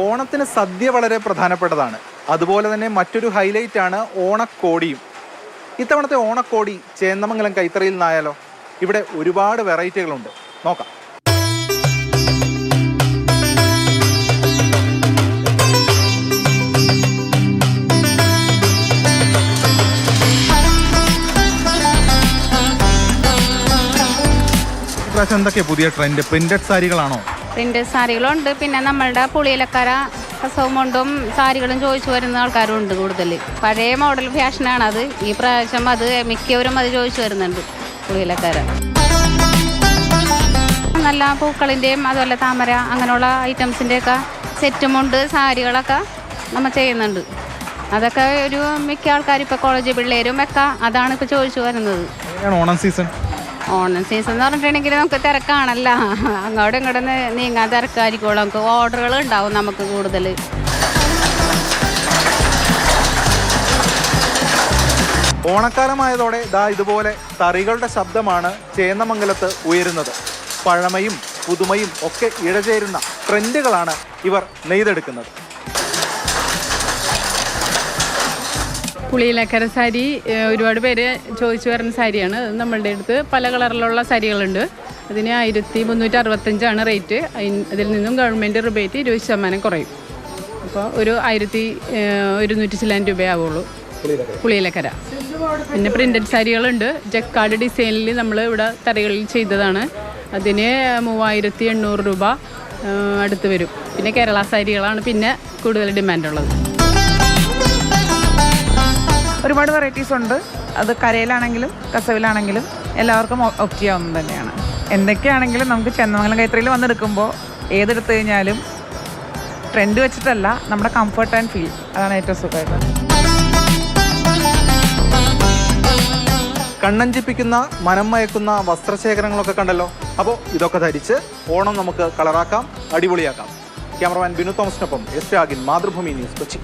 ഓണത്തിന് സദ്യ വളരെ പ്രധാനപ്പെട്ടതാണ്. അതുപോലെ തന്നെ മറ്റൊരു ഹൈലൈറ്റ് ആണ് ഓണക്കോടിയും. ഇത്തവണത്തെ ഓണക്കോടി ചേന്ദമംഗലം കൈത്തറിയിൽ നിന്നായാലോ? ഇവിടെ ഒരുപാട് വെറൈറ്റികളുണ്ട്, നോക്കാം. ഇപ്രാവശ്യം എന്തൊക്കെയാ പുതിയ ട്രെൻഡ്? പ്രിന്റഡ് സാരികളാണോ? പ്രിന്റഡ് സാരികളുണ്ട്, പിന്നെ നമ്മളുടെ പുളിയിലക്കര കസവും കൊണ്ടും സാരികളും ചോദിച്ചു വരുന്ന ആൾക്കാരും ഉണ്ട് കൂടുതൽ. പഴയ മോഡൽ ഫാഷനാണ് അത്. ഈ പ്രാവശ്യം അത് മിക്കവരും അത് ചോദിച്ചു വരുന്നുണ്ട്. പുളിയിലക്കര നല്ല പൂക്കളിൻ്റെയും അതുപോലെ താമര അങ്ങനെയുള്ള ഐറ്റംസിൻ്റെയൊക്കെ സെറ്റുമുണ്ട് സാരികളൊക്കെ നമ്മൾ ചെയ്യുന്നുണ്ട്. അതൊക്കെ ഒരു മിക്ക ആൾക്കാർ ഇപ്പോൾ കോളേജ് പിള്ളേരും ഒക്കെ അതാണ് ഇപ്പോൾ ചോദിച്ചു വരുന്നത്. ഓണം സീസൺ എന്ന് പറഞ്ഞിട്ടുണ്ടെങ്കിൽ നമുക്ക് തിരക്കാണല്ല, അങ്ങോട്ടും ഇങ്ങോട്ടും നീങ്ങാൻ തിരക്കായിരിക്കുള്ളൂ. നമുക്ക് ഓർഡറുകൾ ഉണ്ടാവും നമുക്ക് കൂടുതൽ. ഓണക്കാലമായതോടെ ഇതുപോലെ തറികളുടെ ശബ്ദമാണ് ചേന്ദമംഗലത്ത് ഉയരുന്നത്. പഴമയും പുതുമയും ഒക്കെ ഇഴചേരുന്ന ട്രെൻഡുകളാണ് ഇവർ നെയ്തെടുക്കുന്നത്. പുളിയിലക്കര സാരി ഒരുപാട് പേര് ചോദിച്ചു വരുന്ന സാരിയാണ്. നമ്മളുടെ അടുത്ത് പല കളറിലുള്ള സാരികളുണ്ട്. അതിന് 1365 റേറ്റ്. അതിൽ നിന്നും ഗവൺമെൻറ് റിബേറ്റ് 20% കുറയും. അപ്പോൾ ഒരു 1100 ചില്ലാൻ രൂപയാവുള്ളൂ പുളിയിലക്കര. പിന്നെ പ്രിൻ്റഡ് സാരികളുണ്ട്. ജക്കാർഡ് ഡിസൈനിൽ നമ്മൾ ഇവിടെ തറികളിൽ ചെയ്തതാണ്. അതിന് 3800 രൂപ അടുത്ത് വരും. പിന്നെ കേരള സാരികളാണ് പിന്നെ കൂടുതൽ ഡിമാൻഡുള്ളത്. ഒരുപാട് വെറൈറ്റീസ് ഉണ്ട്. അത് കരയിലാണെങ്കിലും കസവിലാണെങ്കിലും എല്ലാവർക്കും ഓപ്റ്റ് ചെയ്യാവുന്നത് തന്നെയാണ്. എന്തൊക്കെയാണെങ്കിലും നമുക്ക് ചേന്ദമംഗലം കൈത്തറിയിൽ വന്നെടുക്കുമ്പോൾ ഏതെടുത്തു കഴിഞ്ഞാലും ട്രെൻഡ് വെച്ചിട്ടല്ല, നമ്മുടെ കംഫർട്ട് ആൻഡ് ഫീൽ, അതാണ് ഏറ്റവും സുഖമായിട്ട്. കണ്ണഞ്ചിപ്പിക്കുന്ന മനം മയക്കുന്ന വസ്ത്രശേഖരങ്ങളൊക്കെ കണ്ടല്ലോ. അപ്പോൾ ഇതൊക്കെ ധരിച്ച് ഓണം നമുക്ക് കളറാക്കാം, അടിപൊളിയാക്കാം. ക്യാമറമാൻ ബിനു തോമസിനൊപ്പം എസ് രാഗിൻ, മാതൃഭൂമി ന്യൂസ്, കൊച്ചി.